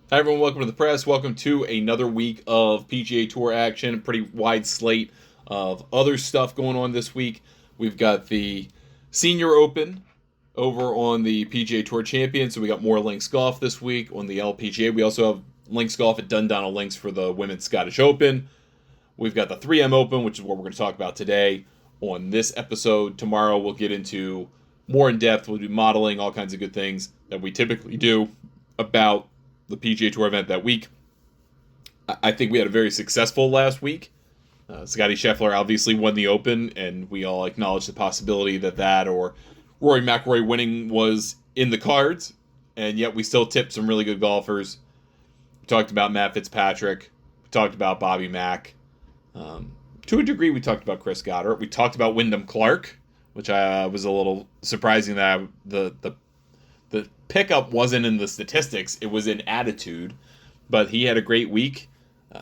Hi everyone, welcome to the press. Welcome to another week of PGA Tour action. A pretty wide slate of other stuff going on this week. We've got the Senior Open over on the PGA Tour Champion, so we got more links golf this week on the LPGA. We also have links golf at Dundonald Links for the Women's Scottish Open. We've got the 3M Open, which is what we're going to talk about today on this episode. Tomorrow we'll get into more in depth. We'll be modeling all kinds of good things that we typically do about the PGA Tour event that week. I think we had a very successful last week. Scotty Scheffler obviously won the Open, and we all acknowledge the possibility that or Rory McIlroy winning was in the cards, and yet we still tipped some really good golfers. We talked about Matt Fitzpatrick. We talked about Bobby Mack. To a degree, we talked about Chris Goddard. We talked about Wyndham Clark, which was a little surprising that the pickup wasn't in the statistics, it was in attitude, but he had a great week.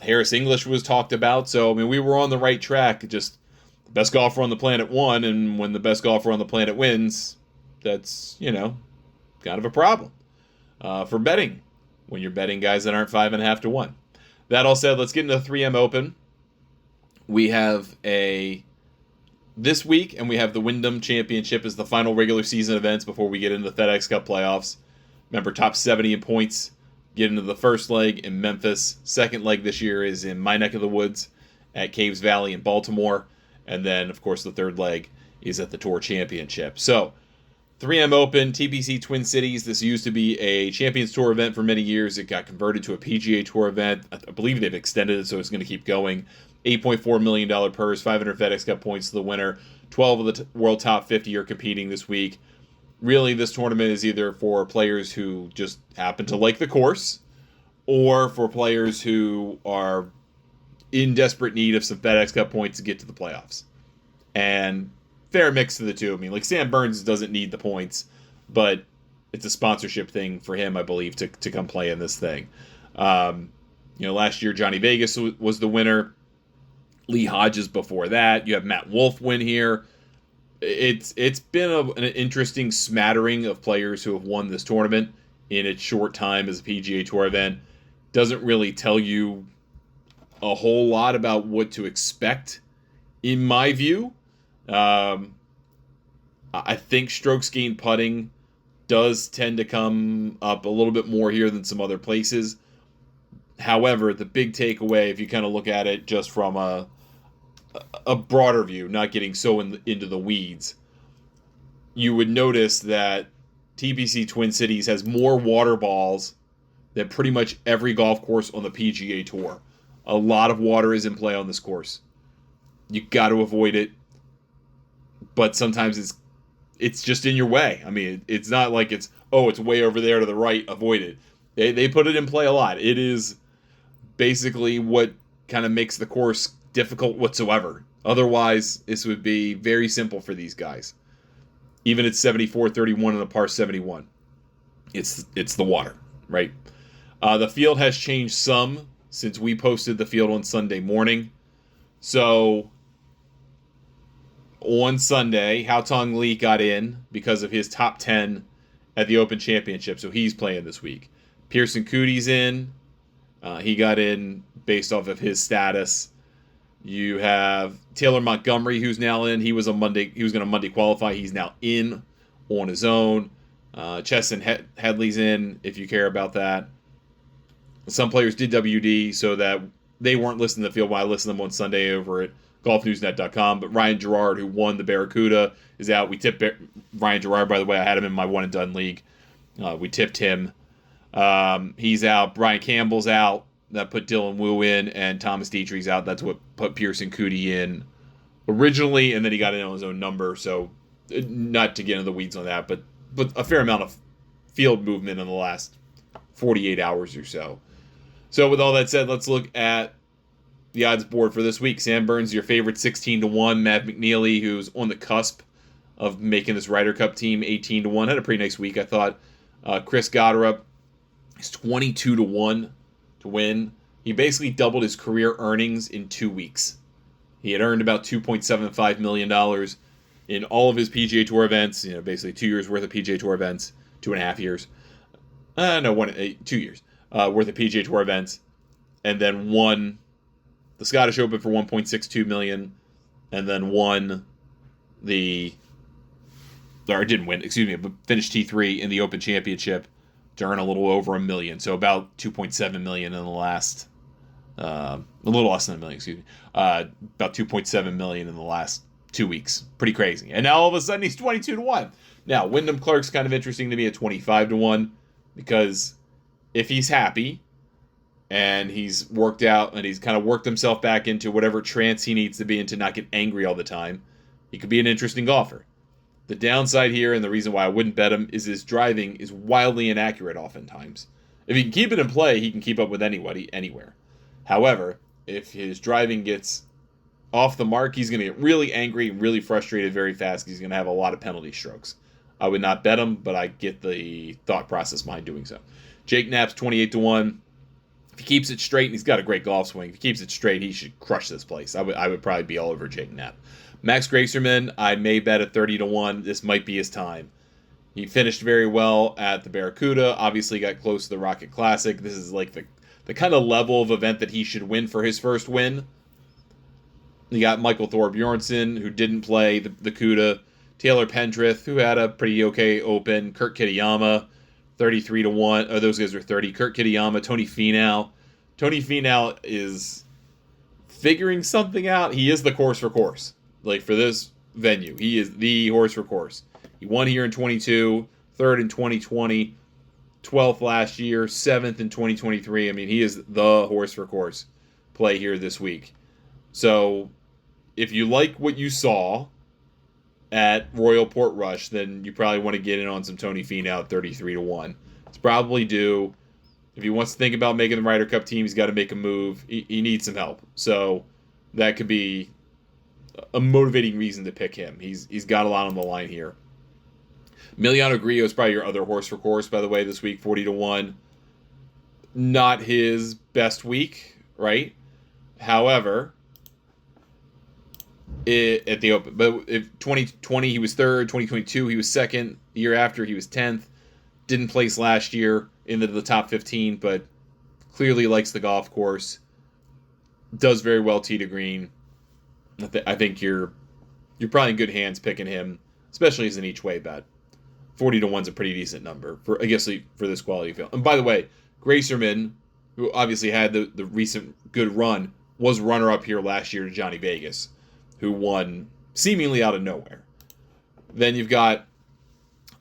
Harris English was talked about, so I mean we were on the right track. Just the best golfer on the planet won, and when the best golfer on the planet wins, that's kind of a problem for betting when you're betting guys that aren't 5.5 to 1. That all said, let's get into the 3M Open. We have this week, and we have the Wyndham Championship as the final regular season events before we get into the FedEx Cup playoffs. Remember, top 70 in points get into the first leg in Memphis. Second leg this year is in my neck of the woods at Caves Valley in Baltimore. And then, of course, the third leg is at the Tour Championship. So, 3M Open, TPC Twin Cities. This used to be a Champions Tour event for many years. It got converted to a PGA Tour event. I believe they've extended it, so it's going to keep going. $8.4 million purse, 500 FedEx Cup points to the winner. 12 of the world top 50 are competing this week. Really, this tournament is either for players who just happen to like the course or for players who are in desperate need of some FedEx Cup points to get to the playoffs. And fair mix of the two. I mean, like Sam Burns doesn't need the points, but it's a sponsorship thing for him, I believe, to come play in this thing. Last year Johnny Vegas was the winner. Lee Hodges before that. You have Matt Wolff win here. It's been an interesting smattering of players who have won this tournament in its short time as a PGA Tour event. Doesn't really tell you a whole lot about what to expect, in my view. I think strokes gained putting does tend to come up a little bit more here than some other places. However, the big takeaway, if you kind of look at it just from a broader view, not getting so into the weeds, you would notice that TPC Twin Cities has more water balls than pretty much every golf course on the PGA Tour. A lot of water is in play on this course. You got to avoid it, but sometimes it's just in your way. I mean, it's not like it's way over there to the right, avoid it. They put it in play a lot. It is basically what kind of makes the course difficult whatsoever. Otherwise, this would be very simple for these guys. Even at 74-31 and a par 71. It's the water, right? The field has changed some since we posted the field on Sunday morning. So, on Sunday, Haotong Li got in because of his top 10 at the Open Championship, so he's playing this week. Pearson Cootie's in. He got in based off of his status. You have Taylor Montgomery, who's now in. He was going to Monday qualify. He's now in on his own. Chesson Headley's in, if you care about that. Some players did WD so that they weren't listening to the field while I listened to them on Sunday over at golfnewsnet.com. But Ryan Gerard, who won the Barracuda, is out. We tipped Ryan Gerard, by the way. I had him in my one and done league. We tipped him. He's out. Brian Campbell's out. That put Dylan Wu in, and Thomas Dietrich's out. That's what put Pearson Cootie in originally, and then he got in on his own number. So, not to get into the weeds on that, but a fair amount of field movement in the last 48 hours or so. So, with all that said, let's look at the odds board for this week. Sam Burns, your favorite, 16 to 1. Matt McNeely, who's on the cusp of making this Ryder Cup team, 18 to 1. Had a pretty nice week, I thought. Chris Goddard is 22 to 1 to win. He basically doubled his career earnings in 2 weeks. He had earned about $2.75 million in all of his PGA Tour events, basically 2 years worth of PGA Tour events, 2.5 years. 2 years. worth of PGA Tour events, and then won the Scottish Open for $1.62 million, and then won didn't win, excuse me, but finished T3 in the Open Championship to earn a little over $1 million. So about $2.7 million in the last, a little less than $1 million, excuse me, about $2.7 million in the last 2 weeks. Pretty crazy. And now all of a sudden he's 22-1. Now, Wyndham Clark's kind of interesting to me at 25-1, because if he's happy and he's worked out and he's kind of worked himself back into whatever trance he needs to be in to not get angry all the time, he could be an interesting golfer. The downside here, and the reason why I wouldn't bet him, is his driving is wildly inaccurate oftentimes. If he can keep it in play, he can keep up with anybody, anywhere. However, if his driving gets off the mark, he's going to get really angry and really frustrated very fast, because he's going to have a lot of penalty strokes. I would not bet him, but I get the thought process behind doing so. Jake Knapp's 28-1. If he keeps it straight, and he's got a great golf swing, if he keeps it straight, he should crush this place. I would probably be all over Jake Knapp. Max Gracerman, I may bet at 30-1. This might be his time. He finished very well at the Barracuda. Obviously got close to the Rocket Classic. This is like the kind of level of event that he should win for his first win. You got Michael Thorbjornsen, who didn't play the CUDA. Taylor Pendrith, who had a pretty okay Open. Kurt Kitayama, 33-1. Oh, those guys are 30. Kurt Kitayama, Tony Finau. Tony Finau is figuring something out. He is the course for course. Like, for this venue, he is the horse for course. He won here in 22, third in 2020, 12th last year, 7th in 2023. I mean, he is the horse for course play here this week. So, if you like what you saw at Royal Portrush, then you probably want to get in on some Tony Finau at 33-1. It's probably due. If he wants to think about making the Ryder Cup team, he's got to make a move. He needs some help. So, that could be a motivating reason to pick him. He's got a lot on the line here. Emiliano Grillo is probably your other horse for course, by the way, this week, 40-1. Not his best week, right? However, at the Open, but if 2020 he was third, 2022 he was second, the year after he was 10th. Didn't place last year into the top 15, but clearly likes the golf course. Does very well tee to green. I think you're probably in good hands picking him, especially as an each way bet. 40-1 is a pretty decent number for, I guess, for this quality field. And by the way, Gracerman, who obviously had the recent good run, was runner-up here last year to Johnny Vegas, who won seemingly out of nowhere. Then you've got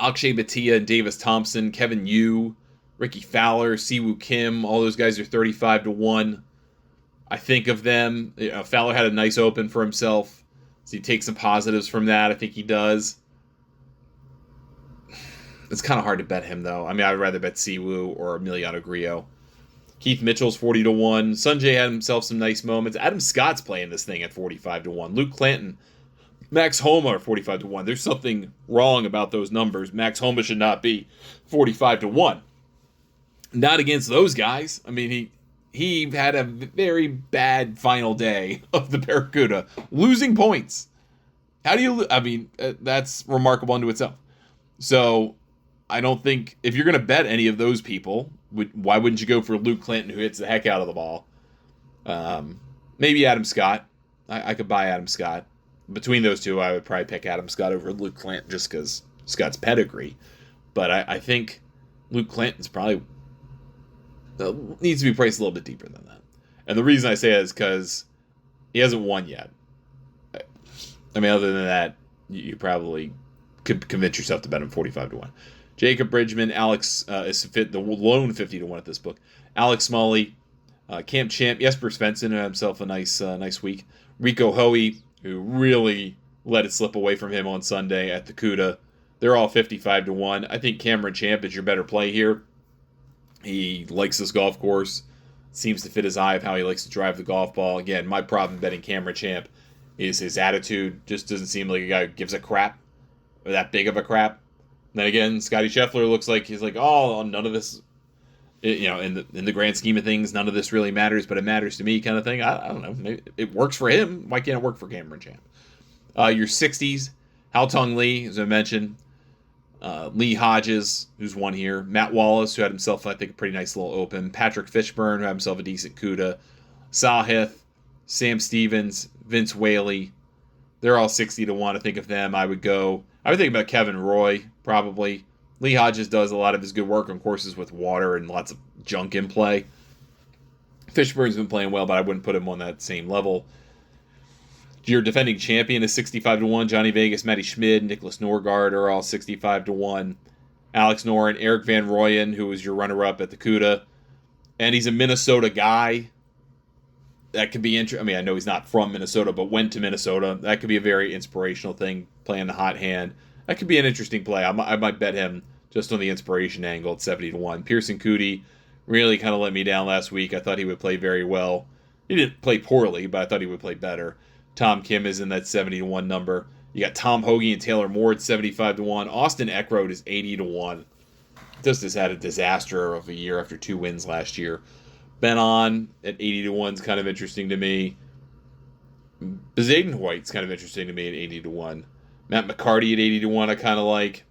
Akshay Bhatia and Davis Thompson, Kevin Yu, Ricky Fowler, Siwoo Kim. All those guys are 35-1. I think of them. Fowler had a nice Open for himself. So you take some positives from that. I think he does. It's kind of hard to bet him, though. I mean, I'd rather bet Siwoo or Emiliano Grillo. Keith Mitchell's 40-1. Sanjay had himself some nice moments. Adam Scott's playing this thing at 45-1. Luke Clanton, Max Homa are 45-1. There's something wrong about those numbers. Max Homa should not be 45-1. Not against those guys. I mean, he had a very bad final day of the Barracuda, losing points. How do you? I mean, that's remarkable unto itself. So, I don't think if you're going to bet any of those people, why wouldn't you go for Luke Clinton, who hits the heck out of the ball? Maybe Adam Scott. I could buy Adam Scott. Between those two, I would probably pick Adam Scott over Luke Clinton just because Scott's pedigree. But I think Luke Clinton's probably needs to be priced a little bit deeper than that. And the reason I say that is because he hasn't won yet. I mean, other than that, you probably could convince yourself to bet him 45-1. Jacob Bridgman, Alex is the lone 50-1 at this book. Alex Smalley, Camp Champ, Jesper Svensson had himself a nice week. Rico Hoey, who really let it slip away from him on Sunday at the CUDA. They're all 55-1. I think Cameron Champ is your better play here. He likes this golf course. Seems to fit his eye of how he likes to drive the golf ball. Again, my problem betting Cameron Champ is his attitude. Just doesn't seem like a guy who gives a crap, or that big of a crap. And then again, Scotty Scheffler looks like he's like, oh, none of this, in the grand scheme of things, none of this really matters, but it matters to me, kind of thing. I don't know. Maybe it works for him. Why can't it work for Cameron Champ? Your 60s, Hao Tong Lee, as I mentioned. Lee Hodges, who's won here. Matt Wallace, who had himself, I think, a pretty nice little open. Patrick Fishburne, who had himself a decent CUDA. Sahith, Sam Stevens, Vince Whaley. They're all 60 to 1. I think of them, I would think about Kevin Roy, probably. Lee Hodges does a lot of his good work on courses with water and lots of junk in play. Fishburne's been playing well, but I wouldn't put him on that same level. Your defending champion is 65 to 1. Johnny Vegas, Matty Schmid, Nicholas Norgard are all 65 to 1. Alex Noren, Eric Van Rooyen, who was your runner-up at the CUDA. And he's a Minnesota guy. That could be interesting. I mean, I know he's not from Minnesota, but went to Minnesota. That could be a very inspirational thing, playing the hot hand. That could be an interesting play. I might bet him just on the inspiration angle at 70 to 1. Pearson Coody really kind of let me down last week. I thought he would play very well. He didn't play poorly, but I thought he would play better. Tom Kim is in that 70 to 1 number. You got Tom Hoagie and Taylor Moore at 75 to 1. Austin Eckroat is 80 to 1. Just has had a disaster of a year after 2 wins last year. Ben On at 80 to 1 is kind of interesting to me. Bezaden White's kind of interesting to me at 80 to 1. Matt McCarty at 80 to 1 I kind of like.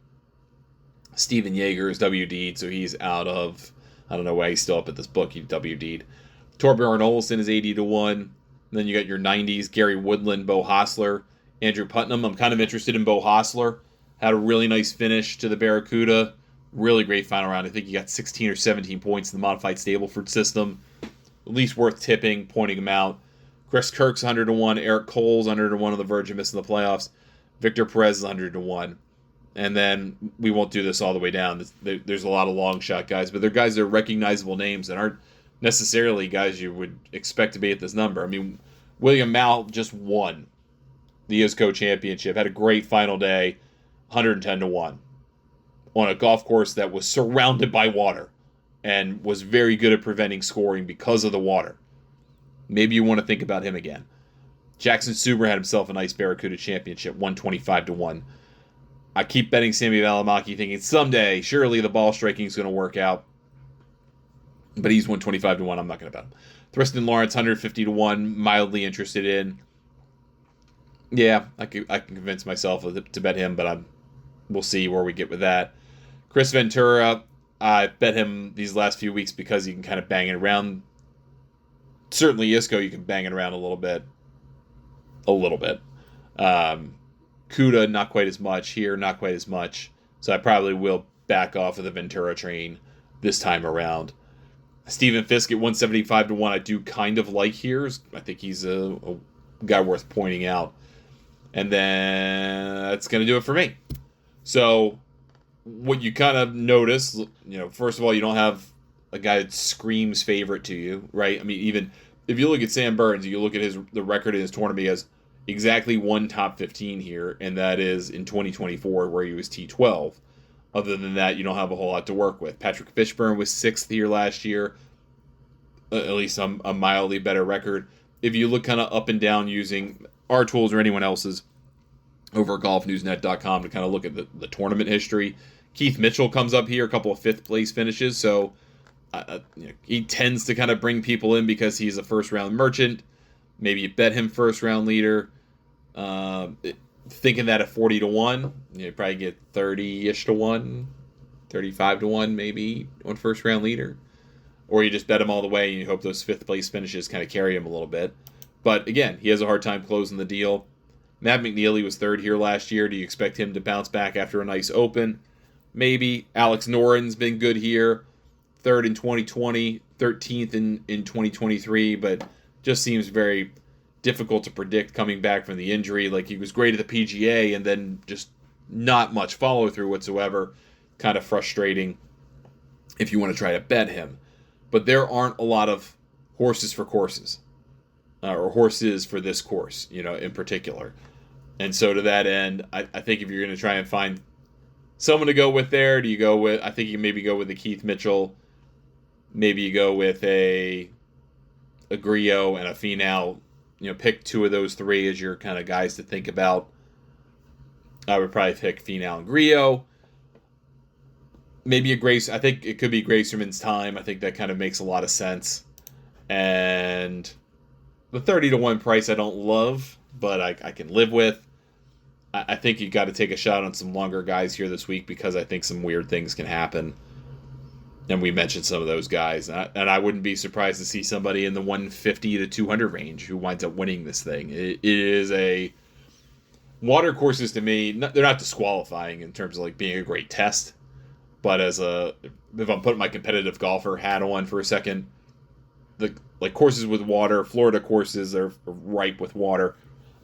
Steven Yeager is WD'd, so he's out of... I don't know why he's still up at this book. He WD'd. Torbjorn Olsen is 80 to 1. And then you got your 90s, Gary Woodland, Bo Hostler, Andrew Putnam. I'm kind of interested in Bo Hostler. Had a really nice finish to the Barracuda. Really great final round. I think he got 16 or 17 points in the modified Stableford system. At least worth tipping, pointing him out. Chris Kirk's 100 to 1. Eric Cole's 100 to 1 on the verge of missing the playoffs. Victor Perez is 100 to 1. And then we won't do this all the way down. There's a lot of long shot guys, but they're guys that are recognizable names and aren't necessarily guys you would expect to be at this number. I mean, William Mount just won the ISCO championship, had a great final day, 110 to 1 on a golf course that was surrounded by water and was very good at preventing scoring because of the water. Maybe you want to think about him again. Jackson Suber had himself a nice Barracuda championship, 125 to 1. I keep betting Sammy Valimaki, thinking someday, surely the ball striking is going to work out. But he's 125 to 1. I'm not going to bet him. Thriston Lawrence, 150 to 1. Mildly interested in. Yeah, I can convince myself to bet him, but we'll see where we get with that. Chris Ventura, I bet him these last few weeks because you can kind of bang it around. Certainly ISCO, you can bang it around a little bit. CUDA, not quite as much. Here, not quite as much. So I probably will back off of the Ventura train this time around. Stephen Fisk at 175 to 1, I do kind of like here. I think he's a guy worth pointing out. And then that's going to do it for me. So what you kind of notice, first of all, you don't have a guy that screams favorite to you, right? I mean, even if you look at Sam Burns, you look at the record in his tournament, he has exactly one top 15 here, and that is in 2024 where he was T12. Other than that, you don't have a whole lot to work with. Patrick Fishburne was 6th here last year, at least a mildly better record. If you look kind of up and down using our tools or anyone else's over at golfnewsnet.com to kind of look at the tournament history, Keith Mitchell comes up here, a couple of 5th place finishes, so he tends to kind of bring people in because he's a first round merchant. Maybe you bet him first round leader. Thinking that at 40 to 1, you probably get 30-ish to 1, 35 to 1 maybe on first round leader. Or you just bet him all the way and you hope those 5th place finishes kind of carry him a little bit. But again, he has a hard time closing the deal. Matt McNeely was 3rd here last year. Do you expect him to bounce back after a nice open? Maybe. Alex Noren's been good here. 3rd in 2020, 13th in 2023, but just seems very difficult to predict coming back from the injury. Like, he was great at the PGA and then just not much follow through whatsoever. Kind of frustrating if you want to try to bet him. But there aren't a lot of horses for courses, or horses for this course, in particular. And so to that end, I think if you're going to try and find someone to go with there, do you go with, I think you maybe go with the Keith Mitchell. Maybe you go with a Grillo and a Finau. Pick 2 of those 3 as your kind of guys to think about. I would probably pick Finau and Grillo. Maybe a Grace. I think it could be Gracerman's time. I think that kind of makes a lot of sense. And the 30 to 1 price I don't love, but I can live with. I think you got to take a shot on some longer guys here this week because I think some weird things can happen. And we mentioned some of those guys. And I wouldn't be surprised to see somebody in the 150 to 200 range who winds up winning this thing. It is a... Water courses, to me, they're not disqualifying in terms of like being a great test. But if I'm putting my competitive golfer hat on for a second, the like courses with water, Florida courses are ripe with water.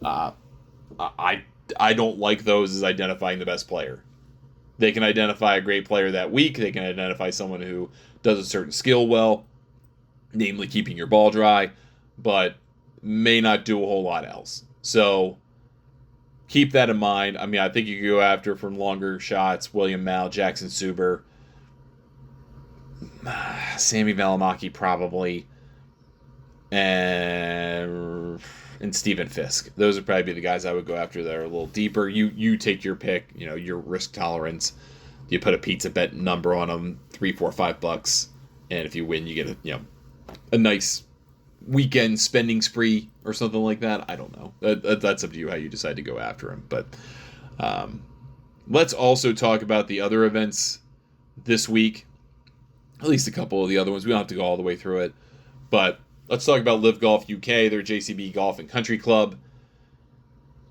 I don't like those as identifying the best player. They can identify a great player that week. They can identify someone who does a certain skill well, namely keeping your ball dry, but may not do a whole lot else. So keep that in mind. I mean, I think you could go after from longer shots, William Mal, Jackson Suber, Sammy Valimaki probably, and Stephen Fisk. Those would probably be the guys I would go after that are a little deeper. You take your pick, your risk tolerance. You put a pizza bet number on them, $3, $4, $5, and if you win, you get a nice weekend spending spree or something like that. I don't know. That's up to you how you decide to go after them. But let's also talk about the other events this week. At least a couple of the other ones. We don't have to go all the way through it, but let's talk about LIV Golf UK, their JCB Golf and Country Club.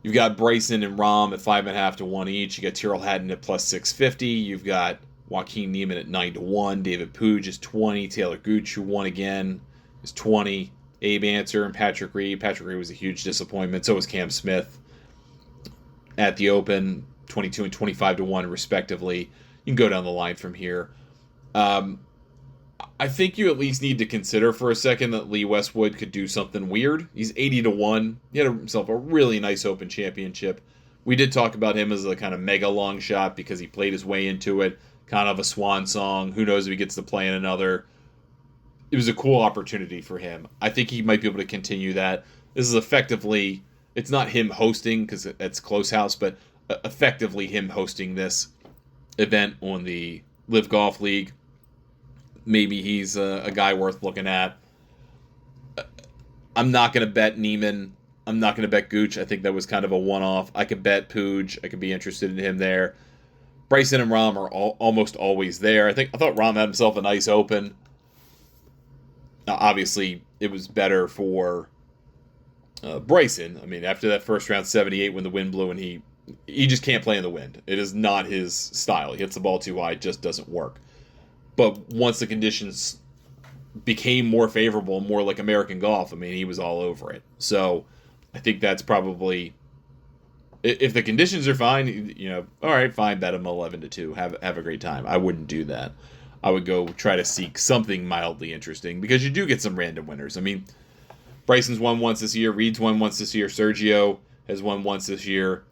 You've got Bryson and Rahm at 5.5 to 1 each. You got Tyrrell Hatton at plus 650. You've got Joaquin Niemann at 9 to 1. David Puig is 20. Taylor Gooch, who won again, is 20. Abe Answer and Patrick Reed. Patrick Reed was a huge disappointment. So was Cam Smith at the Open, 22 and 25 to 1 respectively. You can go down the line from here. I think you at least need to consider for a second that Lee Westwood could do something weird. He's 80 to 1. He had himself a really nice Open Championship. We did talk about him as a kind of mega long shot because he played his way into it. Kind of a swan song. Who knows if he gets to play in another. It was a cool opportunity for him. I think he might be able to continue that. This is effectively, it's not him hosting because it's Close House, but effectively him hosting this event on the LIV Golf League. Maybe he's a guy worth looking at. I'm not going to bet Neiman. I'm not going to bet Gooch. I think that was kind of a one-off. I could bet Puig. I could be interested in him there. Bryson and Rahm are almost always there. I thought Rahm had himself a nice Open. Now, obviously, it was better for Bryson. I mean, after that first round 78 when the wind blew and he just can't play in the wind. It is not his style. He hits the ball too high. It just doesn't work. But once the conditions became more favorable, more like American golf, I mean, he was all over it. So I think that's probably, if the conditions are fine, all right, fine, bet him 11 to 2. Have a great time. I wouldn't do that. I would go try to seek something mildly interesting because you do get some random winners. I mean, Bryson's won once this year. Reed's won once this year. Sergio has won once this year.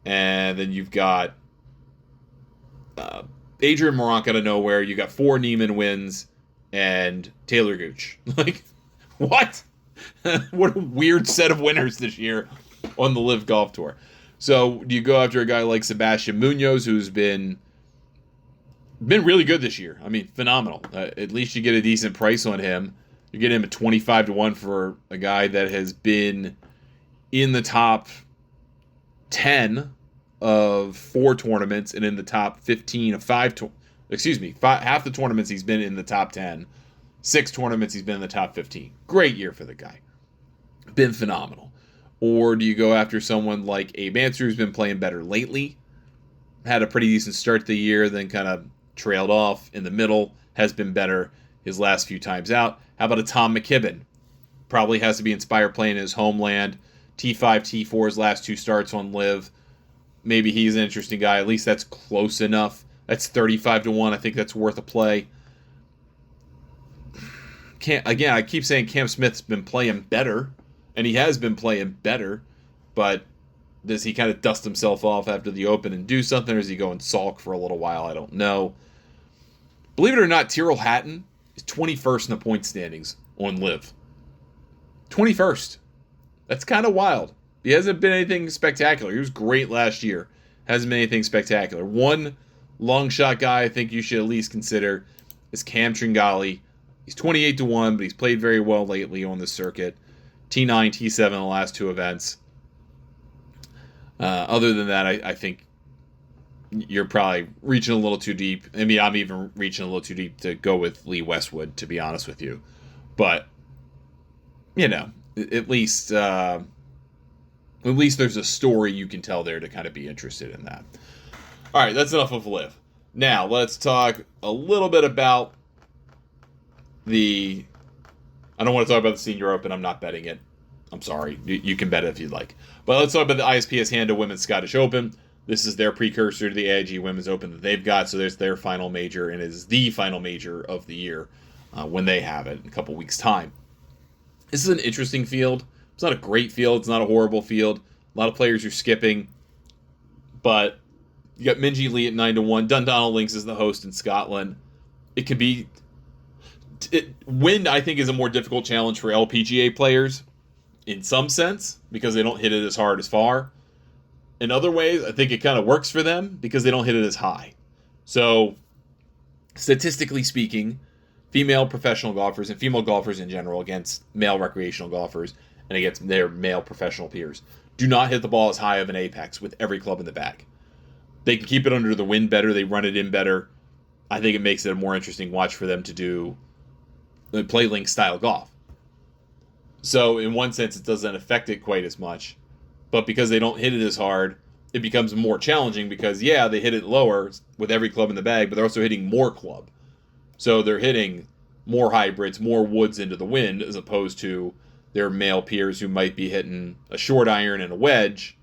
And then you've got Adrian Moronk out of nowhere. You got 4 Neiman wins and Taylor Gooch. Like, what? What a weird set of winners this year on the LIV Golf Tour. So do you go after a guy like Sebastian Munoz, who's been really good this year? I mean, phenomenal. At least you get a decent price on him. You get him at 25 to 1 for a guy that has been in the top 10 of 4 tournaments and in the top 15 of 5 half the tournaments he's been in the top 10. 6 tournaments he's been in the top 15. Great year for the guy. Been phenomenal. Or do you go after someone like Abe Answer, who's been playing better lately? Had a pretty decent start to the year, then kind of trailed off in the middle. Has been better his last few times out. How about a Tom McKibben? Probably has to be inspired playing in his homeland. T5, T4 his last 2 starts on LIV. Maybe he's an interesting guy. At least that's close enough. That's 35 to 1. I think that's worth a play. I keep saying Cam Smith's been playing better, and he has been playing better, but does he kind of dust himself off after the Open and do something, or does he go and sulk for a little while? I don't know. Believe it or not, Tyrrell Hatton is 21st in the point standings on LIV. 21st. That's kind of wild. He hasn't been anything spectacular. He was great last year. Hasn't been anything spectacular. One long shot guy I think you should at least consider is Cam Tringali. He's 28 to 1, but he's played very well lately on the circuit. T9, T7 in the last 2 events. Other than that, I think you're probably reaching a little too deep. I mean, I'm even reaching a little too deep to go with Lee Westwood, to be honest with you. But, at least there's a story you can tell there to kind of be interested in that. All right, that's enough of LIV. Now, let's talk a little bit about I don't want to talk about the Senior Open. I'm not betting it. I'm sorry. You can bet it if you'd like. But let's talk about the ISPS Handa Women's Scottish Open. This is their precursor to the AIG Women's Open that they've got. So there's their final major, and it is the final major of the year when they have it in a couple weeks' time. This is an interesting field. It's not a great field. It's not a horrible field. A lot of players are skipping. But you got Minjee Lee at 9-1. Dundonald Links is the host in Scotland. It could be... Wind, I think, is a more difficult challenge for LPGA players in some sense because they don't hit it as hard as far. In other ways, I think it kind of works for them because they don't hit it as high. So, statistically speaking, female professional golfers and female golfers in general against male recreational golfers and against their male professional peers do not hit the ball as high of an apex with every club in the bag. They can keep it under the wind better. They run it in better. I think it makes it a more interesting watch for them to do play link style golf. So in one sense, it doesn't affect it quite as much. But because they don't hit it as hard, it becomes more challenging because, they hit it lower with every club in the bag, but they're also hitting more club. So they're hitting more hybrids, more woods into the wind, as opposed to their male peers who might be hitting a short iron and a wedge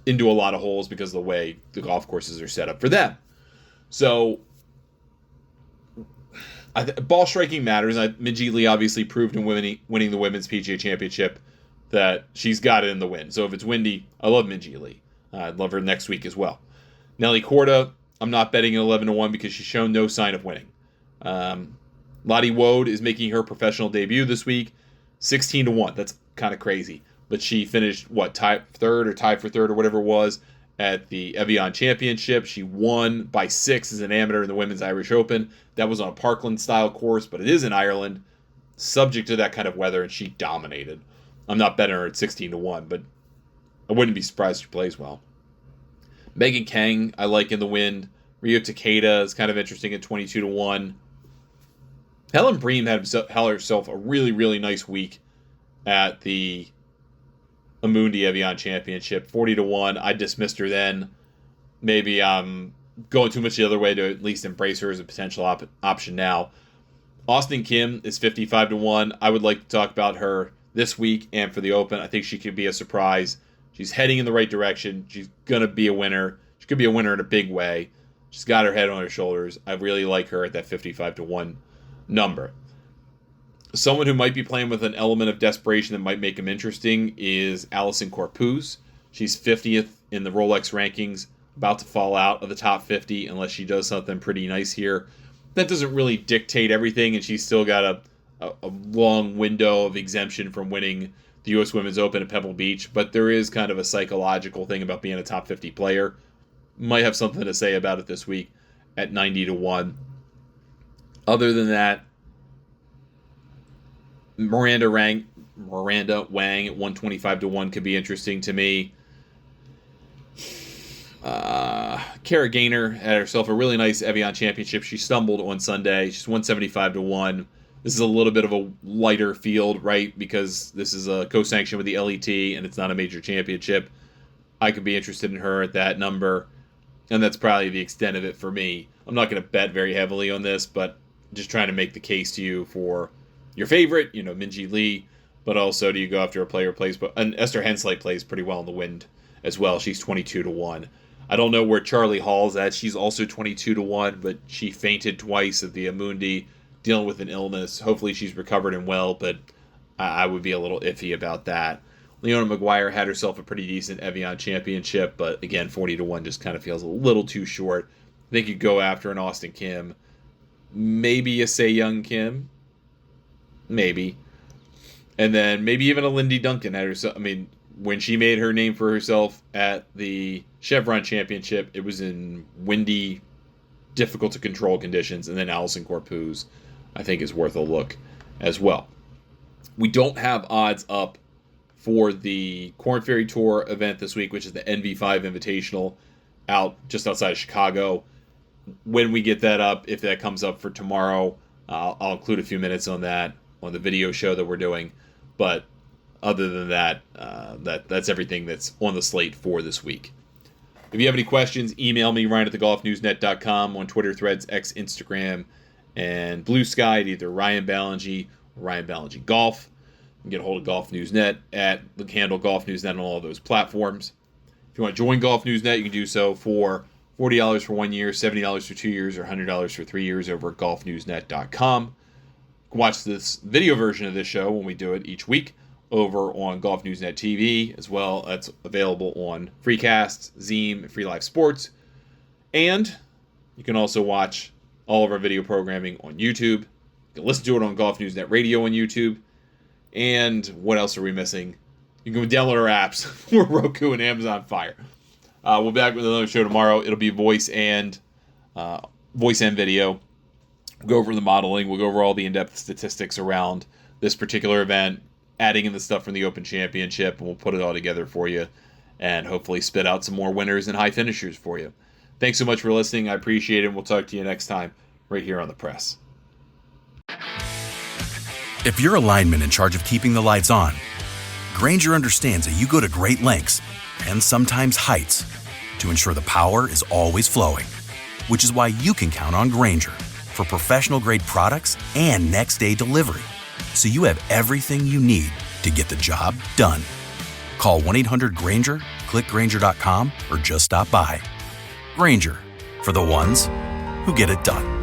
into a lot of holes because of the way the golf courses are set up for them. So ball striking matters. Minjee Lee obviously proved in winning the Women's PGA Championship that she's got it in the wind. So if it's windy, I love Minjee Lee. I'd love her next week as well. Nelly Korda, I'm not betting at 11-1 because she's shown no sign of winning. Lottie Wode is making her professional debut this week, 16-1. That's kind of crazy. But she finished, tied for third or whatever it was at the Evian Championship. She won by 6 as an amateur in the Women's Irish Open. That was on a Parkland-style course, but it is in Ireland, subject to that kind of weather, and she dominated. I'm not betting her at 16-1, but I wouldn't be surprised if she plays well. Megan Kang, I like in the wind. Rio Takeda is kind of interesting at 22-1. Helen Bream had herself a really, really nice week at the Amundi Evian Championship, 40-1. I dismissed her then. Maybe I'm going too much the other way to at least embrace her as a potential option now. Austin Kim is 55-1. I would like to talk about her this week and for the Open. I think she could be a surprise. She's heading in the right direction. She's going to be a winner. She could be a winner in a big way. She's got her head on her shoulders. I really like her at that 55-1 number. Someone who might be playing with an element of desperation that might make him interesting is Allison Corpuz. She's 50th in the Rolex rankings, about to fall out of the top 50 unless she does something pretty nice here. That doesn't really dictate everything, and she's still got a long window of exemption from winning the U.S. Women's Open at Pebble Beach, but there is kind of a psychological thing about being a top 50 player. Might have something to say about it this week at 90-1. Other than that, Miranda Wang at 125-1 could be interesting to me. Kara Gaynor had herself a really nice Evian Championship. She stumbled on Sunday. She's 175-1. This is a little bit of a lighter field, right? Because this is a co-sanction with the LET and it's not a major championship. I could be interested in her at that number. And that's probably the extent of it for me. I'm not going to bet very heavily on this, but just trying to make the case to you for your favorite, Minjee Lee, but also do you go after a player who plays, and Esther Hensley plays pretty well in the wind as well. She's 22-1. I don't know where Charlie Hall's at. She's also 22-1, but she fainted twice at the Amundi, dealing with an illness. Hopefully she's recovered and well, but I would be a little iffy about that. Leona McGuire had herself a pretty decent Evian Championship, but again, 40-1 just kind of feels a little too short. I think you go after an Austin Kim, maybe a Sei Young Kim, maybe, and then maybe even a Lindy Duncan had herself. I mean, when she made her name for herself at the Chevron Championship, it was in windy, difficult to control conditions, and then Allison Corpuz, I think, is worth a look as well. We don't have odds up for the Corn Ferry Tour event this week, which is the NV5 Invitational out just outside of Chicago. When we get that up, if that comes up for tomorrow, I'll include a few minutes on that on the video show that we're doing. But other than that, that's everything that's on the slate for this week. If you have any questions, email me, ryan@thegolfnewsnet.com, on Twitter, Threads, X, Instagram, and Blue Sky at either Ryan Ballingy or Ryan Ballingy Golf. You can get a hold of Golf News Net at the handle Golf News Net on all of those platforms. If you want to join Golf News Net, you can do so for $40 for 1 year, $70 for 2 years, or $100 for 3 years over at golfnewsnet.com. You can watch this video version of this show when we do it each week over on Golf News Net TV, as well. That's available on Freecasts, Zeem, Free Live Sports. And you can also watch all of our video programming on YouTube. You can listen to it on Golf News Net Radio on YouTube. And what else are we missing? You can download our apps for Roku and Amazon Fire. We'll be back with another show tomorrow. It'll be voice and video. We'll go over the modeling. We'll go over all the in-depth statistics around this particular event, adding in the stuff from the Open Championship, and we'll put it all together for you and hopefully spit out some more winners and high finishers for you. Thanks so much for listening. I appreciate it. We'll talk to you next time right here on The Press. If you're a lineman in charge of keeping the lights on, Grainger understands that you go to great lengths and sometimes heights to ensure the power is always flowing, which is why you can count on Grainger for professional-grade products and next-day delivery, so you have everything you need to get the job done. Call 1-800-GRAINGER, click Grainger.com, or just stop by. Grainger, for the ones who get it done.